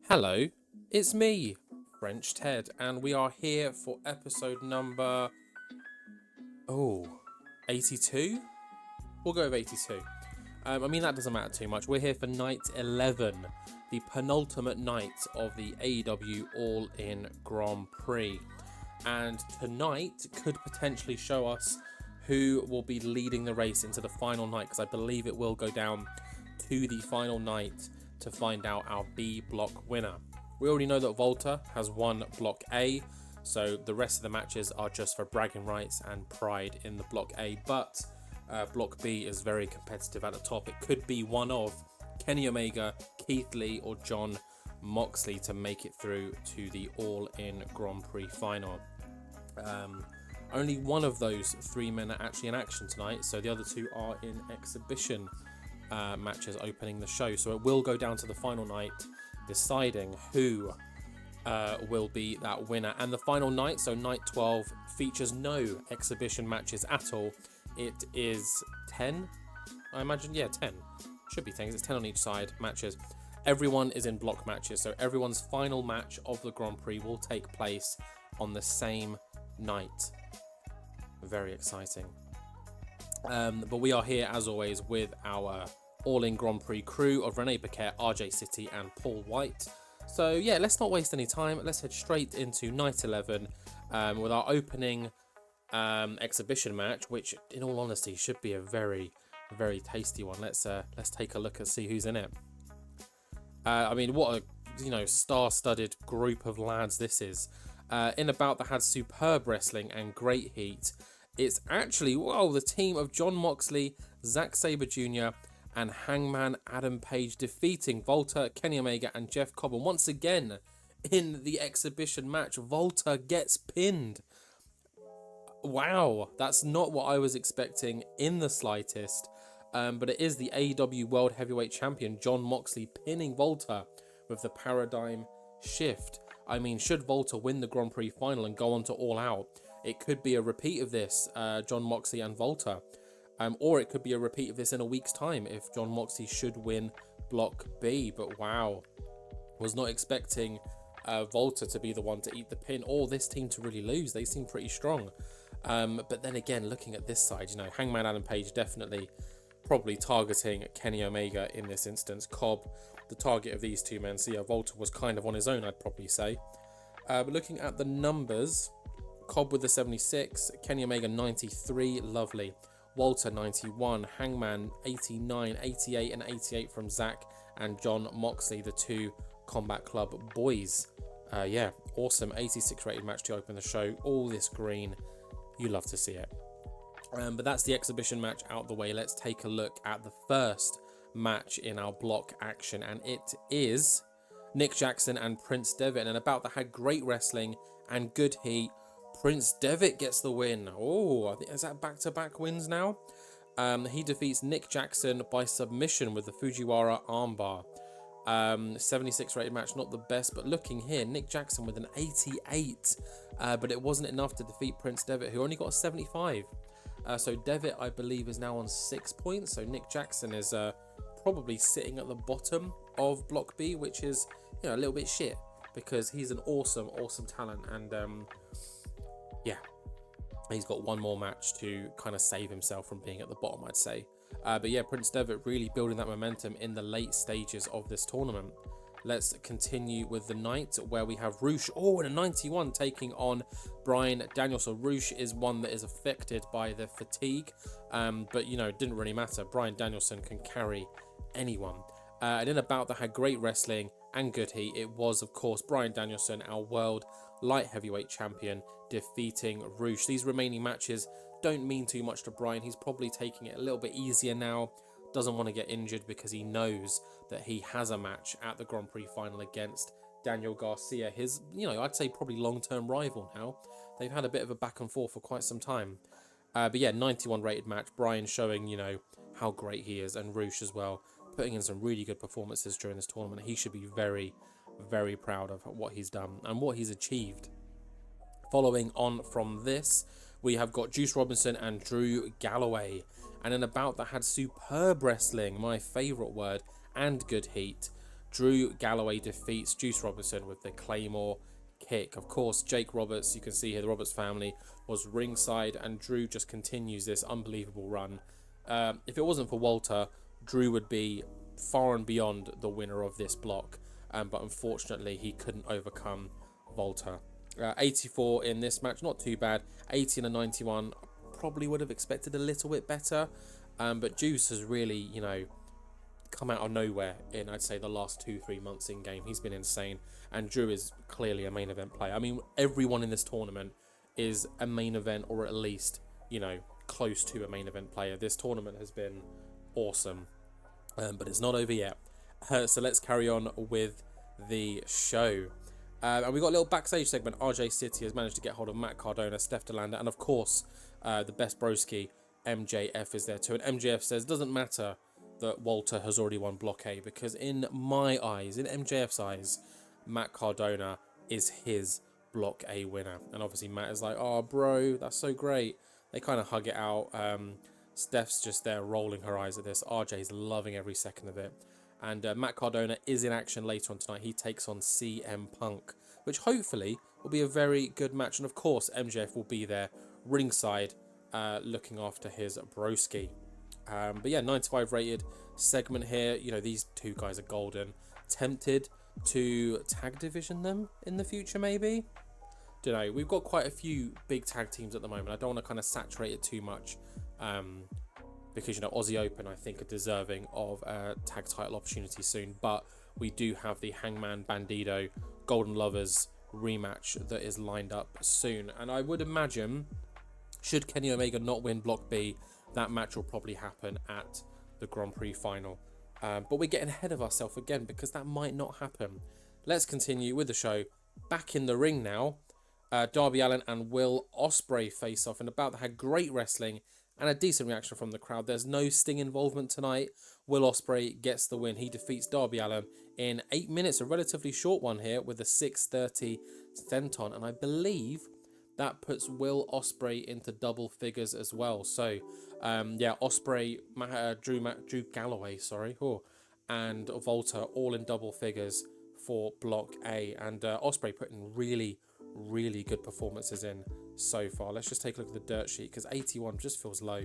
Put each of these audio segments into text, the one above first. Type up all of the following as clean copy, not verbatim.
Hello, it's me, French Ted, and we are here for episode number 82? We'll go with 82. I mean, that doesn't matter too much. We're here for night 11, the penultimate night of the AEW All-In Grand Prix. And tonight could potentially show us who will be leading the race into the final night, because I believe it will go down to the final night to find out our B block winner. We already know that Volta has won block A, so the rest of the matches are just for bragging rights and pride in the block A, but block B is very competitive at the top. It could be one of Kenny Omega, Keith Lee or Jon Moxley to make it through to the All-In Grand Prix Final. Only one of those three men are actually in action tonight, so the other two are in exhibition matches opening the show. So it will go down to the final night, deciding who will be that winner. And the final night, so night 12, features no exhibition matches at all. It is 10, I imagine. Yeah, 10. Should be 10, because it's 10 on each side matches. Everyone is in block matches, so everyone's final match of the Grand Prix will take place on the same night. Very exciting. But we are here, as always, with our All-In Grand Prix crew of Renee Paquette, RJ City, and Paul White. So, yeah, let's not waste any time. Let's head straight into night 11 with our opening exhibition match, which, in all honesty, should be a very, very tasty one. Let's take a look and see who's in it. I mean, what a star-studded group of lads this is. In a bout that had superb wrestling and great heat. It's actually, the team of Jon Moxley, Zack Sabre Jr. and Hangman Adam Page defeating Volta, Kenny Omega and Jeff Cobb. And once again, in the exhibition match, Volta gets pinned. Wow, that's not what I was expecting in the slightest. But it is the AEW World Heavyweight Champion, Jon Moxley, pinning Volta with the paradigm shift. I mean, should Volta win the Grand Prix Final and go on to All Out, it could be a repeat of this, Jon Moxley and Volta. Or it could be a repeat of this in a week's time if Jon Moxley should win Block B. But wow, was not expecting Volta to be the one to eat the pin or this team to really lose. They seem pretty strong. But then again, looking at this side, Hangman Adam Page definitely probably targeting Kenny Omega in this instance. Cobb, the target of these two men. So yeah, Volta was kind of on his own, I'd probably say. But looking at the numbers, Cobb with the 76, Kenny Omega 93, lovely. Walter 91, Hangman 89, 88 and 88 from Zack and Jon Moxley, the two Combat Club boys. Yeah, awesome 86 rated match to open the show. All this green, you love to see it. But that's the exhibition match out the way. Let's take a look at the first match in our block action, and it is Nick Jackson and Prince Devitt. And about that had great wrestling and good heat. Prince Devitt gets the win. Oh, I think is that back-to-back wins now? He defeats Nick Jackson by submission with the Fujiwara armbar. 76 rated match, not the best, but looking here, Nick Jackson with an 88. But it wasn't enough to defeat Prince Devitt, who only got a 75. So Devitt, I believe, is now on 6 points. So Nick Jackson is probably sitting at the bottom of Block B, which is a little bit shit because he's an awesome talent, and yeah, he's got one more match to kind of save himself from being at the bottom, I'd say. But yeah, Prince Devitt really building that momentum in the late stages of this tournament. Let's continue with the night where we have Rosh, in a 91, taking on Bryan Danielson. Rosh is one that is affected by the fatigue, but it didn't really matter. Bryan Danielson can carry anyone. And in a bout that had great wrestling and good heat, it was, of course, Bryan Danielson, our world light heavyweight champion, defeating Rosh. These remaining matches don't mean too much to Bryan. He's probably taking it a little bit easier now. Doesn't want to get injured because he knows that he has a match at the Grand Prix Final against Daniel Garcia, his, I'd say probably long-term rival now. They've had a bit of a back and forth for quite some time. But yeah, 91 rated match. Bryan showing, how great he is, and Rosh as well, putting in some really good performances during this tournament. He should be very, very proud of what he's done and what he's achieved. Following on from this, we have got Juice Robinson and Drew Galloway. And in a bout that had superb wrestling, my favourite word, and good heat, Drew Galloway defeats Juice Robinson with the Claymore kick. Of course, Jake Roberts, you can see here, the Roberts family was ringside, and Drew just continues this unbelievable run. If it wasn't for Walter, Drew would be far and beyond the winner of this block, but unfortunately he couldn't overcome Walter. 84 in this match, not too bad. 80 and a 91, probably would have expected a little bit better, but Juice has really, come out of nowhere in, I'd say, the last 2-3 months in game. He's been insane, and Drew is clearly a main event player. I mean, everyone in this tournament is a main event, or at least, close to a main event player. This tournament has been awesome, but it's not over yet. So let's carry on with the show. And we got a little backstage segment. RJ City has managed to get hold of Matt Cardona, Steph DeLanda, and of course, the best broski, MJF, is there too. And MJF says, doesn't matter that Walter has already won Block A, because in my eyes, in MJF's eyes, Matt Cardona is his Block A winner. And obviously Matt is like, oh bro, that's so great. They kind of hug it out. Steph's just there rolling her eyes at this. RJ's loving every second of it. And Matt Cardona is in action later on tonight. He takes on CM Punk, which hopefully will be a very good match. And of course, MJF will be there ringside, looking after his broski. But yeah, 95 rated segment here. These two guys are golden. Tempted to tag division them in the future, maybe? Don't know. We've got quite a few big tag teams at the moment. I don't want to kind of saturate it too much. Because, Aussie Open, I think, are deserving of a tag title opportunity soon. But we do have the Hangman Bandido Golden Lovers rematch that is lined up soon. And I would imagine, should Kenny Omega not win Block B, that match will probably happen at the Grand Prix Final. But we're getting ahead of ourselves again, because that might not happen. Let's continue with the show. Back in the ring now. Darby Allin and Will Ospreay face off, and about that had great wrestling and a decent reaction from the crowd. There's no Sting involvement tonight. Will Ospreay gets the win. He defeats Darby Allin in 8 minutes, a relatively short one here, with a 6:30 senton. And I believe that puts Will Ospreay into double figures as well. So, Ospreay, Drew Galloway, and Walter all in double figures for Block A. And Ospreay putting really, really good performances in so far. Let's just take a look at the dirt sheet, because 81 just feels low.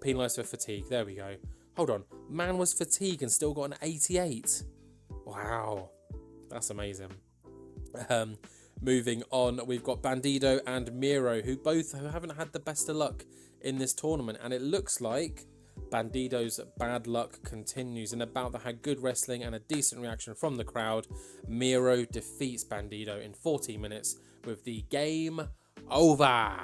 Penalised for fatigue. There we go. Hold on. Man was fatigued and still got an 88. Wow. That's amazing. Moving on, we've got Bandido and Miro, who haven't had the best of luck in this tournament. And it looks like Bandido's bad luck continues. And about that had good wrestling and a decent reaction from the crowd. Miro defeats Bandido in 14 minutes with the game over.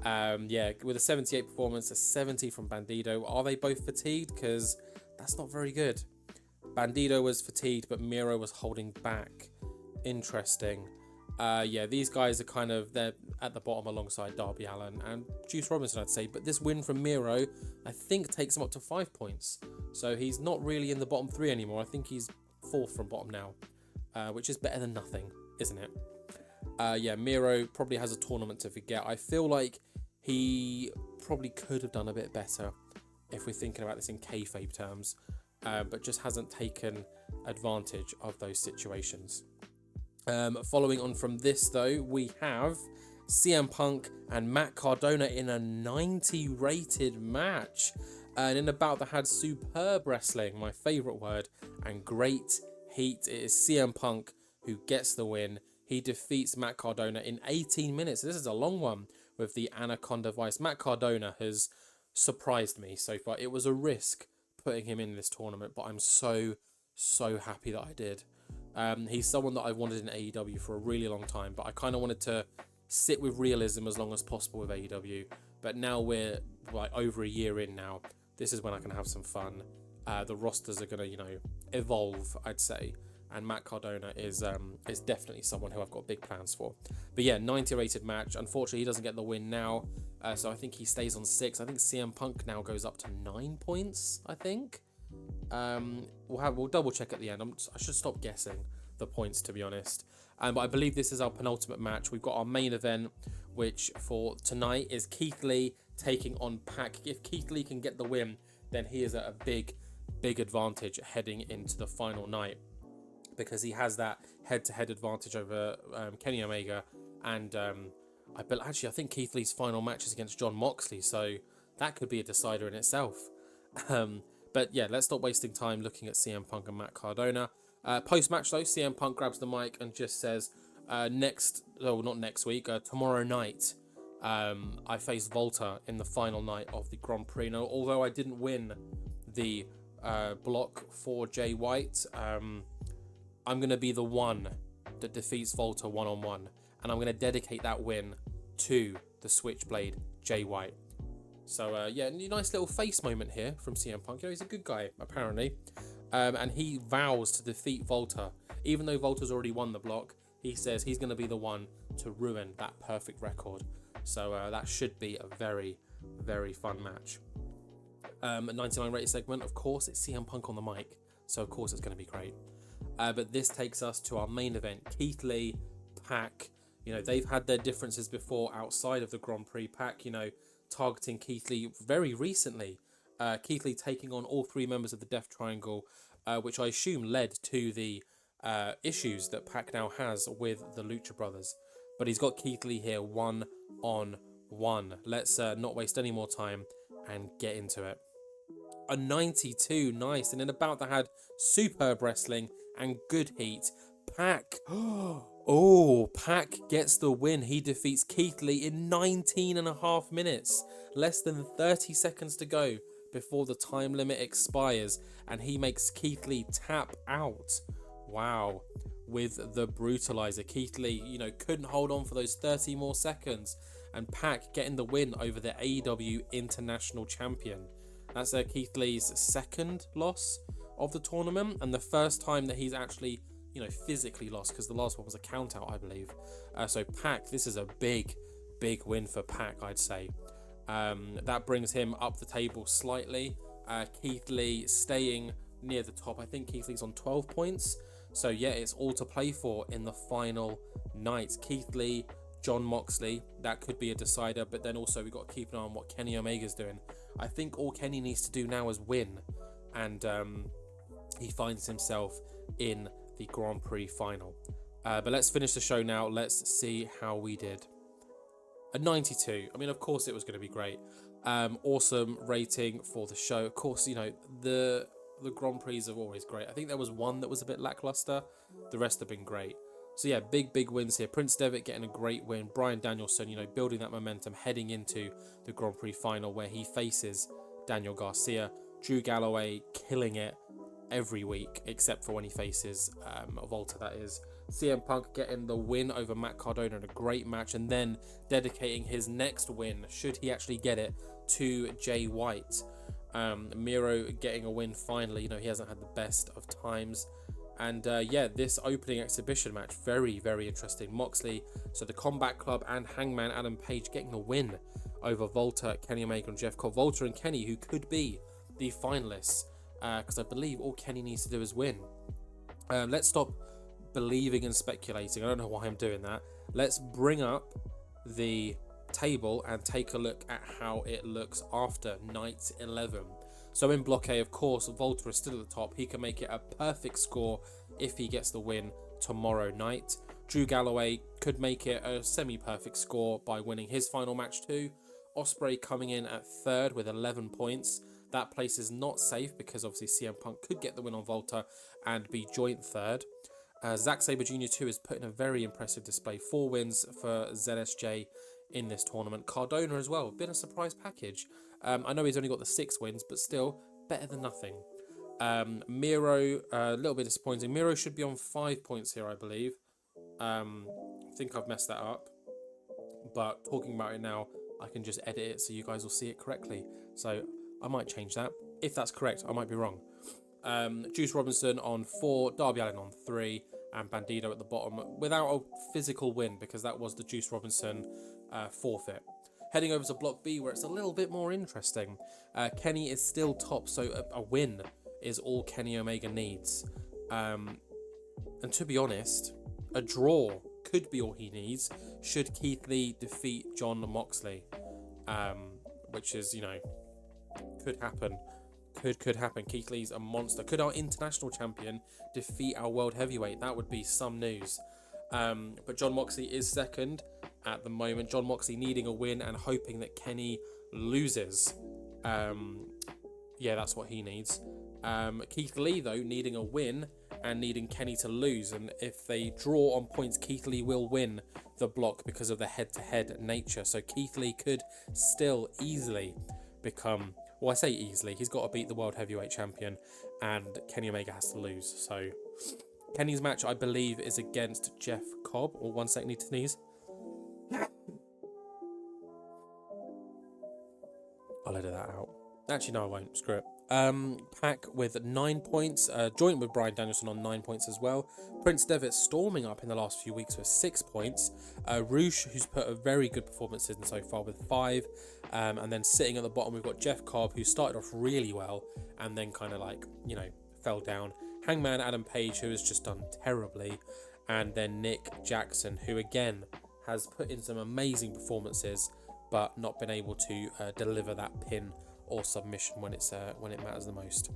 With a 78 performance, a 70 from Bandido. Are they both fatigued? Because that's not very good. Bandido was fatigued, but Miro was holding back. Interesting. These guys are they're at the bottom alongside Darby Allin and Juice Robinson, I'd say. But this win from Miro, I think, takes him up to 5 points. So he's not really in the bottom 3 anymore. I think he's 4th from bottom now, which is better than nothing, isn't it? Miro probably has a tournament to forget. I feel like he probably could have done a bit better if we're thinking about this in kayfabe terms, but just hasn't taken advantage of those situations. Following on from this, though, we have CM Punk and Matt Cardona in a 90 rated match. And in about that had superb wrestling, my favourite word, and great heat. It is CM Punk who gets the win. He defeats Matt Cardona in 18 minutes. This is a long one with the Anaconda Vice. Matt Cardona has surprised me so far. It was a risk putting him in this tournament, but I'm so happy that I did. He's someone that I wanted in AEW for a really long time, but I kind of wanted to sit with realism as long as possible with AEW. But now we're like over a year in now. This is when I can have some fun. The rosters are going to, evolve, I'd say. And Matt Cardona is definitely someone who I've got big plans for. But yeah, 90 rated match. Unfortunately, he doesn't get the win now. So I think he stays on 6. I think CM Punk now goes up to 9 points, I think. We'll double check at the end. I should stop guessing the points, to be honest. But I believe this is our penultimate match. We've got our main event, which for tonight is Keith Lee taking on Pac. If Keith Lee can get the win, then he is at a big big advantage heading into the final night, because he has that head-to-head advantage over Kenny Omega, and I think Keith Lee's final match is against Jon Moxley, so that could be a decider in itself. But yeah, let's stop wasting time looking at CM Punk and Matt Cardona. Post-match though, CM Punk grabs the mic and just says, tomorrow night, I face Volta in the final night of the Grand Prix. Now, although I didn't win the block for Jay White, I'm going to be the one that defeats Volta one-on-one. And I'm going to dedicate that win to the Switchblade Jay White. So, nice little face moment here from CM Punk. He's a good guy, apparently. And he vows to defeat Volta. Even though Volta's already won the block, he says he's going to be the one to ruin that perfect record. So that should be a very, very fun match. A 99 rated segment, of course, it's CM Punk on the mic. So, of course, it's going to be great. But this takes us to our main event. Keith Lee, Pac. They've had their differences before outside of the Grand Prix. Pac, targeting Keith Lee very recently. Keith Lee taking on all three members of the Death Triangle, which I assume led to the issues that Pac now has with the Lucha Brothers. But he's got Keith Lee here 1-on-1. Let's not waste any more time and get into it. A 92, nice. And in a bout that had superb wrestling and good heat, Pac. Pac gets the win. He defeats Keith Lee in 19.5 minutes. Less than 30 seconds to go before the time limit expires. And he makes Keith Lee tap out. Wow. With the brutalizer. Keith Lee, couldn't hold on for those 30 more seconds. And Pac getting the win over the AEW International Champion. That's Keith Lee's second loss of the tournament, and the first time that he's actually, physically lost, because the last one was a count out, I believe. So Pac, this is a big, big win for Pac, I'd say. That brings him up the table slightly. Keith Lee staying near the top. I think Keith Lee's on 12 points. So yeah, it's all to play for in the final night. Keith Lee, Jon Moxley, that could be a decider, but then also we've got to keep an eye on what Kenny Omega's doing. I think all Kenny needs to do now is win, and he finds himself in the Grand Prix Final. But let's finish the show now. Let's see how we did. A 92. I mean, of course it was going to be great. Awesome rating for the show. Of course, the Grand Prix are always great. I think there was one that was a bit lackluster. The rest have been great. So yeah, big wins here. Prince Devitt getting a great win. Bryan Danielson, building that momentum heading into the Grand Prix Final where he faces Daniel Garcia. Drew Galloway killing it every week, except for when he faces Volta, that is. CM Punk getting the win over Matt Cardona in a great match, and then dedicating his next win, should he actually get it, to Jay White. Miro getting a win finally. He hasn't had the best of times. And this opening exhibition match, very, very interesting. Moxley, so the Combat Club, and Hangman Adam Page getting the win over Volta, Kenny Omega, and Jeff Cobb. Volta and Kenny, who could be the finalists, because I believe all Kenny needs to do is win. Let's stop believing and speculating. I don't know why I'm doing that. Let's bring up the table and take a look at how it looks after night 11. So in Block A, of course, Volta is still at the top. He can make it a perfect score if he gets the win tomorrow night. Drew Galloway could make it a semi-perfect score by winning his final match too. Ospreay coming in at third with 11 points. That place is not safe because obviously CM Punk could get the win on Volta and be joint third. Zack Sabre Jr. too is putting a very impressive display. 4 wins for ZSJ in this tournament. Cardona as well, been a surprise package. I know he's only got the 6 wins, but still better than nothing. Miro, a little bit disappointing. Miro should be on 5 points here, I believe. I think I've messed that up, but talking about it now, I can just edit it so you guys will see it correctly. So I might change that. If that's correct, I might be wrong. Juice Robinson on 4, Darby Allin on 3, and Bandido at the bottom without a physical win, because that was the Juice Robinson forfeit. Heading over to Block B, where it's a little bit more interesting. Kenny is still top, so a win is all Kenny Omega needs. And to be honest, a draw could be all he needs should Keith Lee defeat Jon Moxley. Which is, could happen. could happen. Keith Lee's a monster. Could our international champion defeat our world heavyweight? That would be some news. But Jon Moxley is second at the moment. Jon Moxley needing a win and hoping that Kenny loses. Yeah, that's what he needs. Keith Lee, though, needing a win and needing Kenny to lose. And if they draw on points, Keith Lee will win the block because of the head-to-head nature. So Keith Lee could still easily become... Well, I say easily. He's got to beat the World Heavyweight Champion and Kenny Omega has to lose. So Kenny's match, I believe, is against Jeff Cobb. Or 1 second, need to sneeze. I'll edit that out. Actually, no, I won't. Screw it. Pac with 9 points. Joint with Bryan Danielson on 9 points as well. Prince Devitt storming up in the last few weeks with 6 points. Rosh, who's put a very good performance in so far with 5. And then sitting at the bottom, we've got Jeff Cobb, who started off really well and then kind of like, you know, fell down. Hangman Adam Page, who has just done terribly. And then Nick Jackson, who again has put in some amazing performances, but not been able to deliver that pin or submission when it matters the most.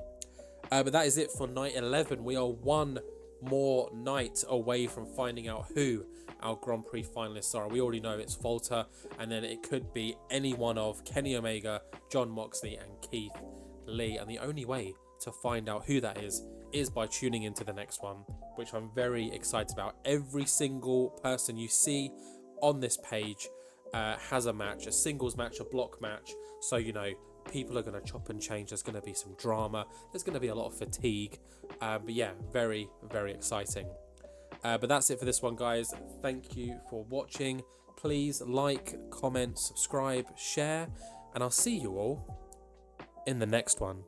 But that is it for night 11. We are one more night away from finding out who our Grand Prix finalists are. We already know it's Volta, and then it could be any one of Kenny Omega, Jon Moxley, and Keith Lee. And the only way to find out who that is by tuning into the next one, which I'm very excited about. Every single person you see on this page has a match, a singles match, a block match. So, you know, people are going to chop and change. There's going to be some drama. There's going to be a lot of fatigue. But yeah, very, very exciting. But that's it for this one, guys. Thank you for watching. Please like, comment, subscribe, share, and I'll see you all in the next one.